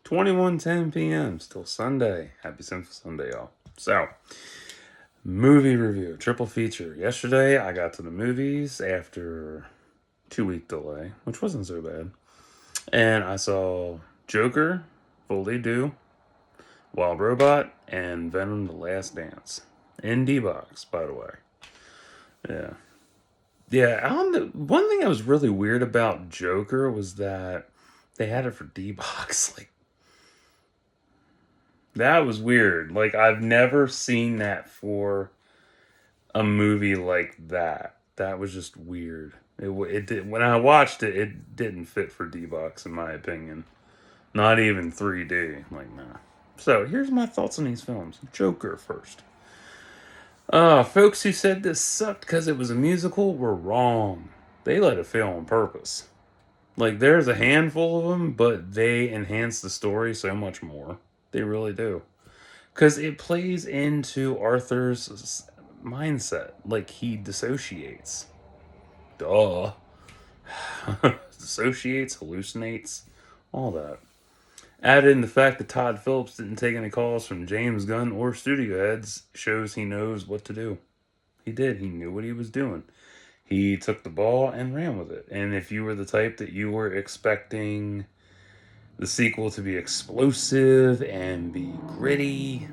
21:10 p.m. Still Sunday. Happy Sinful Sunday, y'all. So, movie review, triple feature. Yesterday, I got to the movies after 2 week delay, which wasn't so bad. And I saw Joker, Folie, Deux, Wild Robot, and Venom: The Last Dance. In D-Box, by the way. Yeah. Yeah, I don't know. One thing that was really weird about Joker was that they had it for D-Box. Like, that was weird. Like, I've never seen that for a movie like that. That was just weird. It did, when I watched it, it didn't fit for D-Box, in my opinion. Not even 3D. Like, nah. So, here's my thoughts on these films. Joker first. Folks who said this sucked because it was a musical were wrong. They let it fail on purpose. Like, there's a handful of them, but they enhance the story so much more. They really do. Because it plays into Arthur's mindset. Like, he dissociates. Duh. Dissociates, hallucinates, all that. Add in the fact that Todd Phillips didn't take any calls from James Gunn or studio heads shows he knows what to do. He did. He knew what he was doing. He took the ball and ran with it. And if you were the type that you were expecting the sequel to be explosive and be gritty,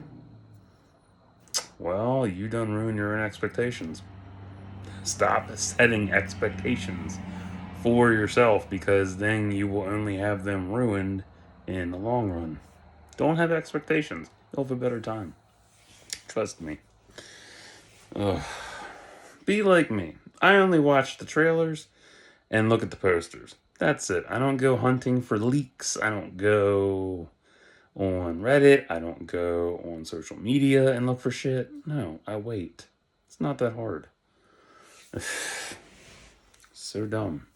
well, you done ruined your own expectations. Stop setting expectations for yourself, because then you will only have them ruined in the long run. Don't have expectations. You'll have a better time. Trust me. Ugh. Be like me. I only watch the trailers and look at the posters. That's it. I don't go hunting for leaks. I don't go on Reddit. I don't go on social media and look for shit. No, I wait. It's not that hard. So dumb.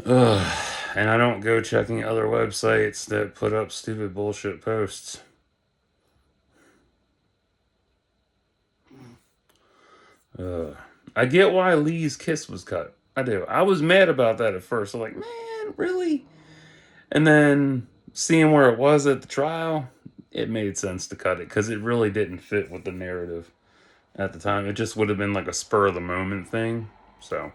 Ugh. And I don't go checking other websites that put up stupid bullshit posts. I get why Lee's kiss was cut. I do. I was mad about that at first. I'm like, man, really? And then seeing where it was at the trial, it made sense to cut it because it really didn't fit with the narrative at the time. It just would have been like a spur of the moment thing. So,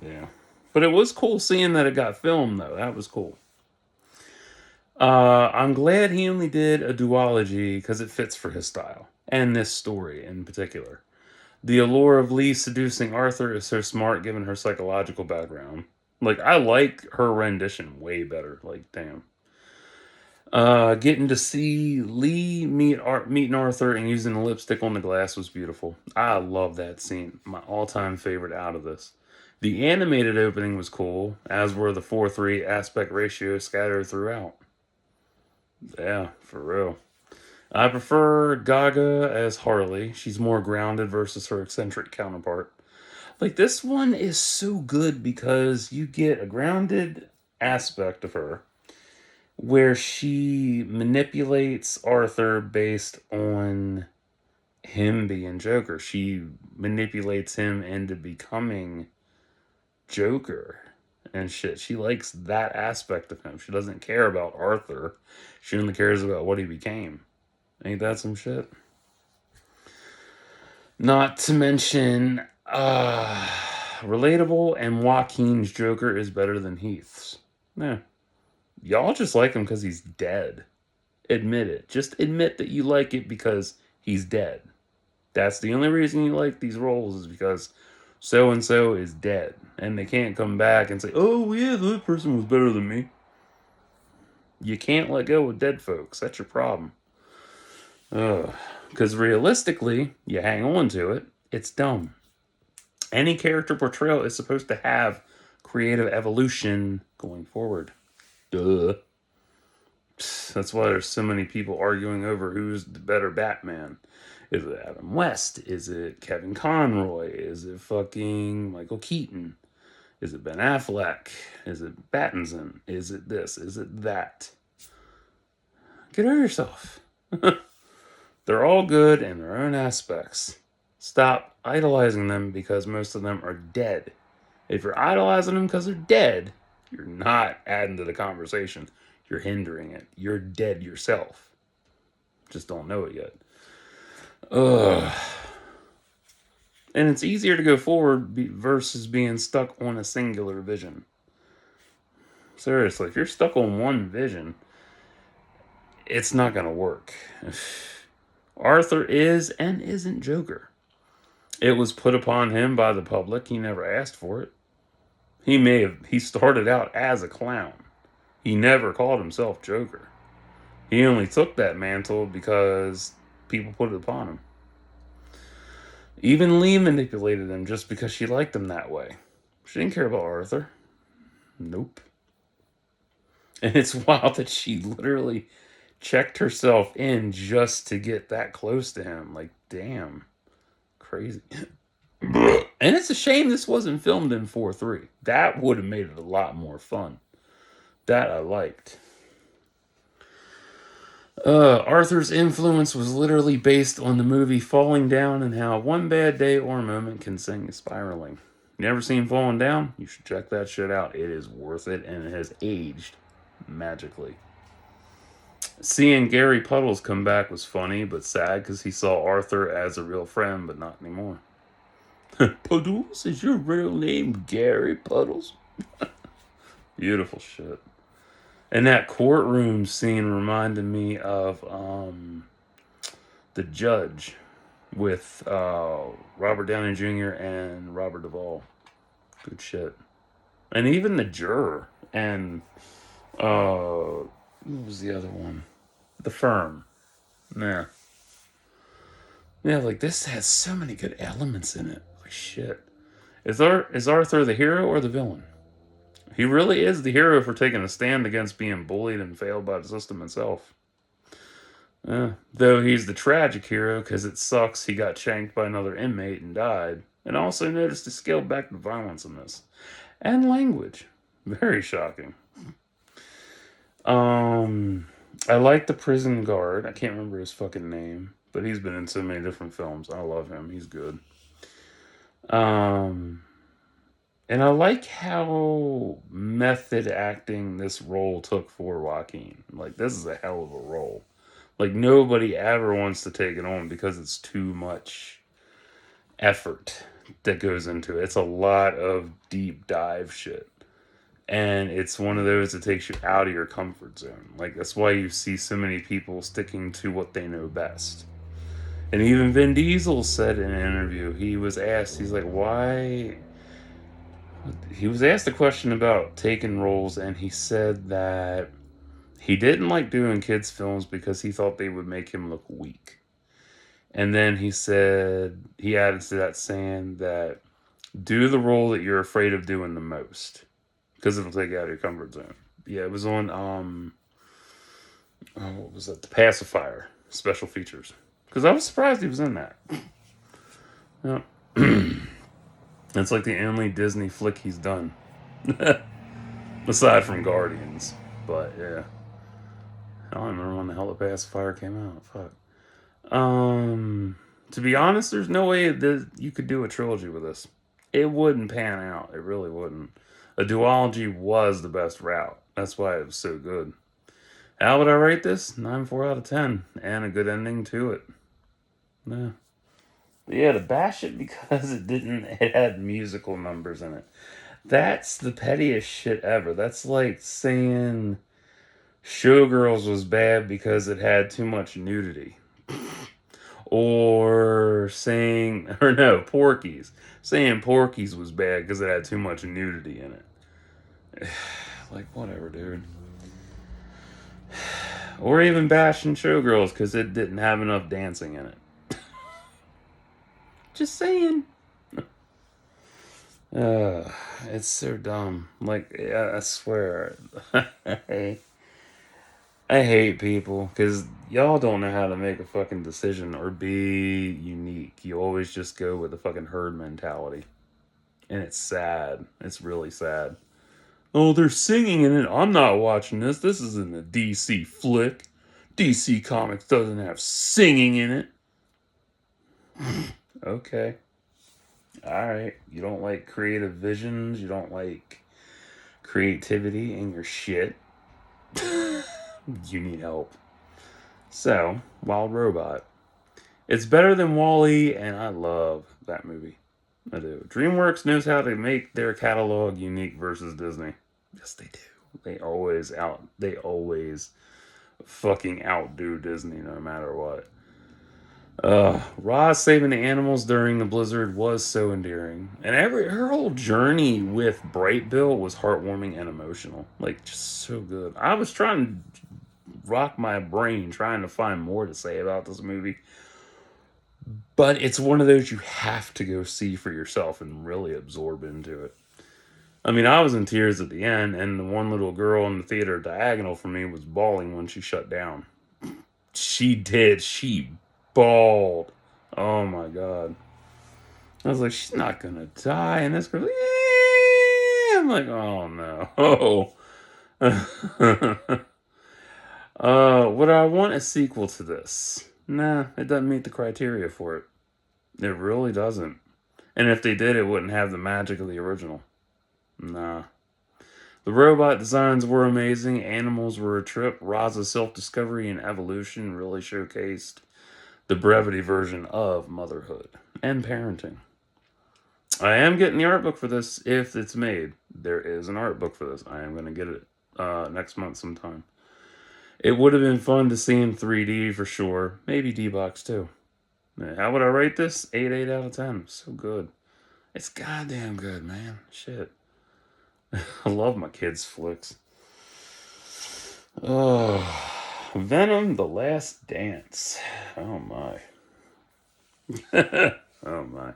yeah. But it was cool seeing that it got filmed, though. That was cool. I'm glad he only did a duology because it fits for his style and this story in particular. The allure of Lee seducing Arthur is so smart given her psychological background. Like, I like her rendition way better. Like, damn. Getting to see Lee meeting Arthur and using the lipstick on the glass was beautiful. I love that scene. My all-time favorite out of this. The animated opening was cool, as were the 4:3 aspect ratio scattered throughout. Yeah, for real. I prefer Gaga as Harley. She's more grounded versus her eccentric counterpart. Like, this one is so good because you get a grounded aspect of her where she manipulates Arthur based on him being Joker. She manipulates him into becoming Joker and shit. She likes that aspect of him. She doesn't care about Arthur. She only cares about what he became. Ain't that some shit? Not to mention, relatable, and Joaquin's Joker is better than Heath's. Yeah. Y'all just like him because he's dead. Admit it. Just admit that you like it because he's dead. That's the only reason you like these roles, is because so and so is dead. And they can't come back and say, oh, yeah, that person was better than me. You can't let go of dead folks. That's your problem. Because realistically, you hang on to it, it's dumb. Any character portrayal is supposed to have creative evolution going forward. Duh. That's why there's so many people arguing over who's the better Batman. Is it Adam West? Is it Kevin Conroy? Is it fucking Michael Keaton? Is it Ben Affleck? Is it Pattinson? Is it this? Is it that? Get over yourself. They're all good in their own aspects. Stop idolizing them because most of them are dead. If you're idolizing them because they're dead, You're not adding to the conversation. You're hindering it. You're dead yourself. Just don't know it yet. Ugh. And it's easier to go forward versus being stuck on a singular vision. Seriously, if you're stuck on one vision, it's not going to work. Arthur is and isn't Joker. It was put upon him by the public. He never asked for it. He started out as a clown. He never called himself Joker. He only took that mantle because people put it upon him. Even Lee manipulated him just because she liked him that way. She didn't care about Arthur. Nope. And it's wild that she literally checked herself in just to get that close to him. Like, damn. Crazy. And it's a shame this wasn't filmed in 4:3. That would have made it a lot more fun. That I liked. Arthur's influence was literally based on the movie Falling Down and how one bad day or moment can send you spiraling. You never seen Falling Down? You should check that shit out. It is worth it and it has aged magically. Seeing Gary Puddles come back was funny but sad because he saw Arthur as a real friend, but not anymore. Puddles? Is your real name Gary Puddles? Beautiful shit. And that courtroom scene reminded me of The Judge with Robert Downey Jr. and Robert Duvall. Good shit. And even The Juror and what was the other one? The Firm. Yeah. Yeah, like this has so many good elements in it. Like shit. Is Arthur the hero or the villain? He really is the hero for taking a stand against being bullied and failed by the system itself. Though he's the tragic hero because it sucks he got shanked by another inmate and died. And also noticed he scaled back the violence in this. And language. Very shocking. I like the prison guard. I can't remember his fucking name. But he's been in so many different films. I love him. He's good. And I like how method acting this role took for Joaquin. Like, this is a hell of a role. Like, nobody ever wants to take it on because it's too much effort that goes into it. It's a lot of deep dive shit. And it's one of those that takes you out of your comfort zone. Like, that's why you see so many people sticking to what they know best. And even Vin Diesel said in an interview, he was asked, he's like, why... He was asked a question about taking roles, and he said that he didn't like doing kids' films because he thought they would make him look weak. And then he said, he added to that saying that do the role that you're afraid of doing the most because it'll take you out of your comfort zone. Yeah, it was on, what was that? The Pacifier special features. Because I was surprised he was in that. Yeah. It's like the only Disney flick he's done. Aside from Guardians. But yeah. I don't remember when the hell the Pacifier came out. Fuck. To be honest, there's no way that you could do a trilogy with this. It wouldn't pan out. It really wouldn't. A duology was the best route. That's why it was so good. How would I rate this? 9.4 out of 10. And a good ending to it. Yeah. Yeah, to bash it because it had musical numbers in it. That's the pettiest shit ever. That's like saying Showgirls was bad because it had too much nudity. Or saying, or no, Porky's. Saying Porky's was bad because it had too much nudity in it. Like, whatever, dude. Or even bashing Showgirls because it didn't have enough dancing in it. Just saying. It's so dumb. Like, I swear. I hate people because y'all don't know how to make a fucking decision or be unique. You always just go with the fucking herd mentality. And it's sad. It's really sad. Oh, they're singing in it. I'm not watching this. This isn't a DC flick. DC Comics doesn't have singing in it. Okay. Alright. You don't like creative visions. You don't like creativity in your shit, you need help. So, Wild Robot. It's better than Wall-E, and I love that movie. I do. DreamWorks knows how to make their catalog unique versus Disney. Yes, they do. They always fucking outdo Disney no matter what. Roz saving the animals during the blizzard was so endearing, and her whole journey with Bright Bill was heartwarming and emotional. Like, just so good. I was trying to rock my brain trying to find more to say about this movie, but it's one of those you have to go see for yourself and really absorb into it. I mean, I was in tears at the end, and the one little girl in the theater diagonal from me was bawling when she shut down. She did. She bawled. Oh my god. I was like, she's not gonna die. And this girl, yeah. I'm like, oh no. Would I want a sequel to this? Nah, it doesn't meet the criteria for it. It really doesn't. And if they did, it wouldn't have the magic of the original. Nah. The robot designs were amazing, animals were a trip, Roz's self-discovery and evolution really showcased the brevity version of motherhood and parenting. I am getting the art book for this if it's made. There is an art book for this. I am going to get it next month sometime. It would have been fun to see in 3D for sure. Maybe D-Box too. How would I rate this? 8 out of 10. So good. It's goddamn good, man. Shit. I love my kids' flicks. Oh, Venom: The Last Dance. Oh my. Oh my.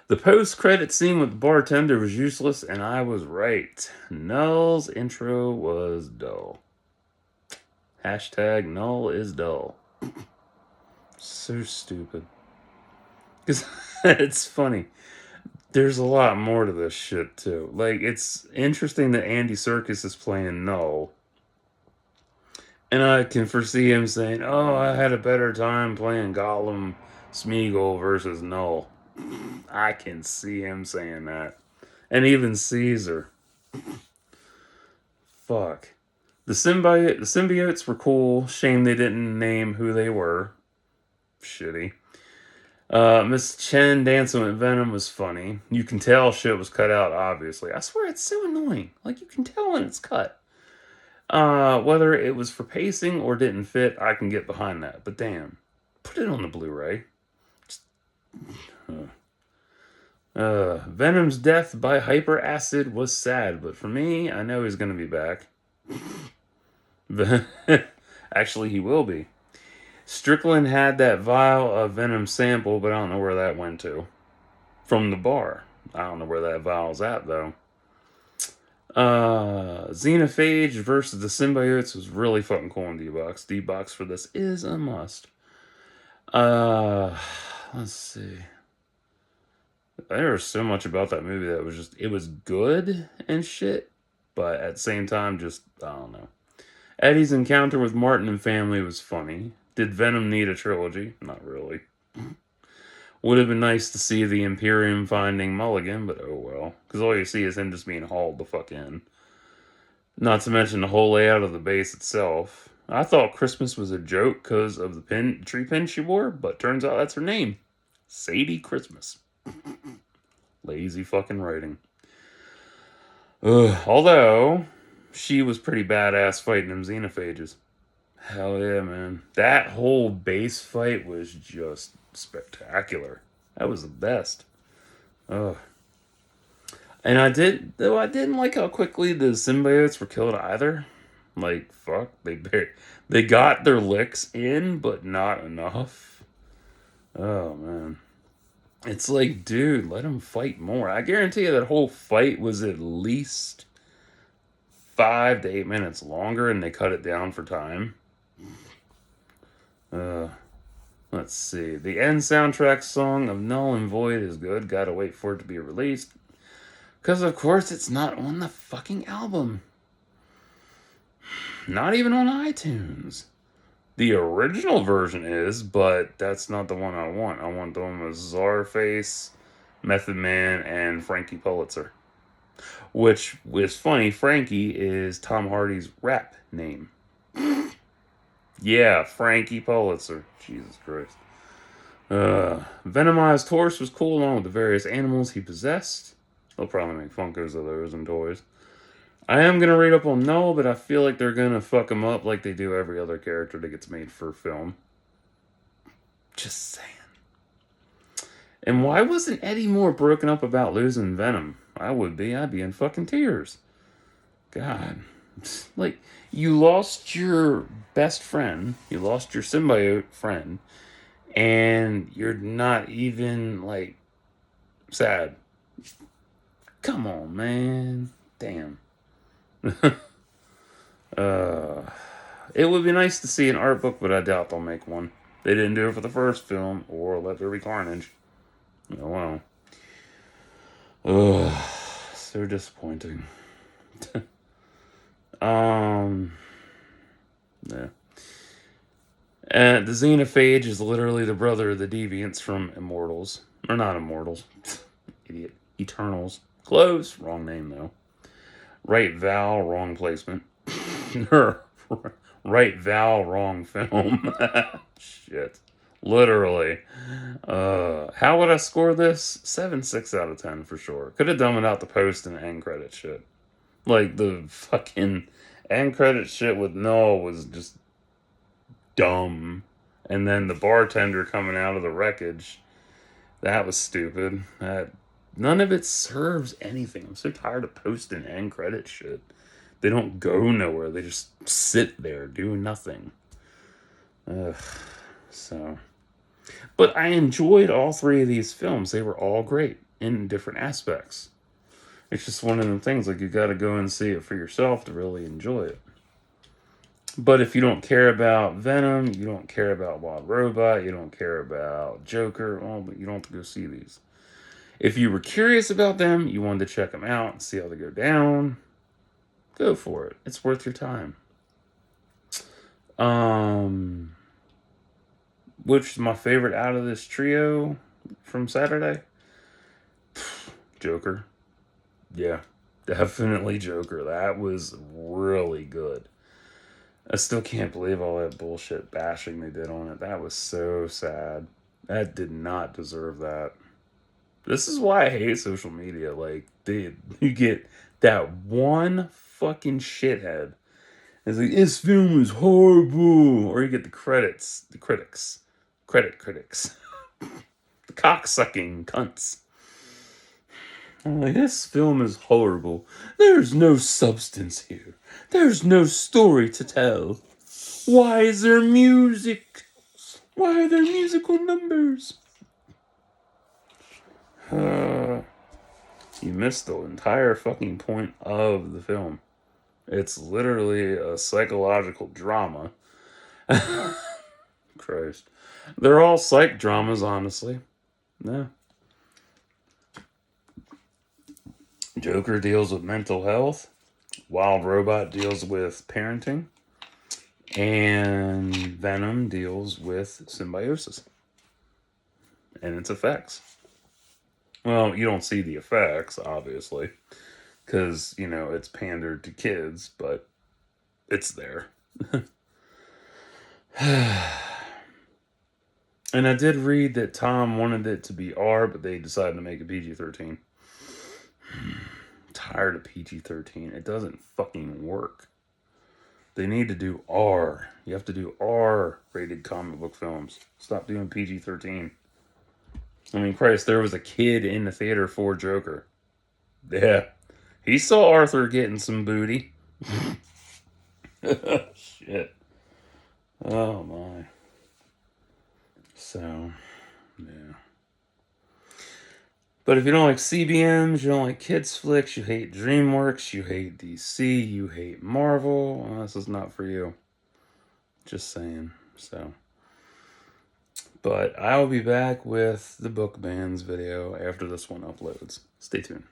The post-credit scene with the bartender was useless, and I was right. Null's intro was dull. Hashtag Null is dull. So stupid. Because it's funny. There's a lot more to this shit, too. Like, it's interesting that Andy Serkis is playing Null. And I can foresee him saying, oh, I had a better time playing Gollum Smeagol versus Null. I can see him saying that. And even Caesar. Fuck. The symbiotes were cool. Shame they didn't name who they were. Shitty. Miss Chen dancing with Venom was funny. You can tell shit was cut out, obviously. I swear it's so annoying. Like, you can tell when it's cut. Whether it was for pacing or didn't fit, I can get behind that. But damn, put it on the Blu-ray. Venom's death by hyper acid was sad, but for me, I know he's gonna be back. Actually, he will be. Strickland had that vial of Venom sample, but I don't know where that went to. From the bar. I don't know where that vial's at, though. Xenophage versus the symbiotes was really fucking cool in D-Box. D-Box for this is a must. Let's see. There was so much about that movie that was just, it was good and shit, but at the same time, just, I don't know. Eddie's encounter with Martin and family was funny. Did Venom need a trilogy? Not really. Would have been nice to see the Imperium finding Mulligan, but oh well. Because all you see is him just being hauled the fuck in. Not to mention the whole layout of the base itself. I thought Christmas was a joke because of the tree pin she wore, but turns out that's her name. Sadie Christmas. Lazy fucking writing. Although, she was pretty badass fighting them xenophages. Hell yeah, man. That whole base fight was just spectacular. That was the best. Ugh. And I didn't like how quickly the symbiotes were killed either. Like, fuck. They got their licks in, but not enough. Oh, man. It's like, dude, let them fight more. I guarantee you that whole fight was at least 5 to 8 minutes longer, and they cut it down for time. Let's see. The end soundtrack song of Null and Void is good. Gotta wait for it to be released. Because, of course, it's not on the fucking album. Not even on iTunes. The original version is, but that's not the one I want. I want the one with Czarface, Method Man, and Frankie Pulitzer. Which is funny. Frankie is Tom Hardy's rap name. Yeah, Frankie Pulitzer. Jesus Christ. Venomized horse was cool along with the various animals he possessed. They'll probably make Funkos of those and toys. I am going to read up on Null, but I feel like they're going to fuck him up like they do every other character that gets made for film. Just saying. And why wasn't Eddie more broken up about losing Venom? I would be. I'd be in fucking tears. God. Like, you lost your best friend. You lost your symbiote friend. And you're not even, like, sad. Come on, man. Damn. It would be nice to see an art book, but I doubt they'll make one. They didn't do it for the first film, or Let There Be Carnage. Oh, well. Ugh, so disappointing. Yeah. And the Xenophage is literally the brother of the Deviants from Immortals. Or not Immortals. Idiot. Eternals. Close. Wrong name, though. Right Val, wrong placement. Right Val, wrong film. Shit. Literally. How would I score this? 7.6 out of 10 for sure. Could have done without the post and end credit shit. Like, the fucking end credit shit with Noah was just dumb. And then the bartender coming out of the wreckage, that was stupid. None of it serves anything. I'm so tired of post and end credit shit. They don't go nowhere. They just sit there, do nothing. Ugh. So. But I enjoyed all three of these films. They were all great in different aspects. It's just one of them things, like, you gotta go and see it for yourself to really enjoy it. But if you don't care about Venom, you don't care about Wild Robot, you don't care about Joker, well, you don't have to go see these. If you were curious about them, you wanted to check them out and see how they go down, go for it. It's worth your time. Which is my favorite out of this trio from Saturday? Joker. Yeah, definitely Joker. That was really good. I still can't believe all that bullshit bashing they did on it. That was so sad. That did not deserve that. This is why I hate social media. Like, you get that one fucking shithead. It's like, this film is horrible. Or you get the critics. The critics. Critics. The cocksucking cunts. I'm like, this film is horrible. There's no substance here. There's no story to tell. Why is there music? Why are there musical numbers? You missed the entire fucking point of the film. It's literally a psychological drama. Christ. They're all psych dramas, honestly. Yeah. Joker deals with mental health. Wild Robot deals with parenting. And Venom deals with symbiosis and its effects. Well, you don't see the effects, obviously, because, it's pandered to kids, but it's there. And I did read that Tom wanted it to be R, but they decided to make it PG-13. Tired of PG-13. It doesn't fucking work. They need to do R. You have to do R-rated comic book films. Stop doing PG-13. I mean, Christ, there was a kid in the theater for Joker. Yeah. He saw Arthur getting some booty. Shit. Oh, my. So, yeah. But if you don't like CBMs, you don't like kids flicks, you hate DreamWorks, you hate DC, you hate Marvel, well, this is not for you. Just saying. So. But I will be back with the book bands video after this one uploads. Stay tuned.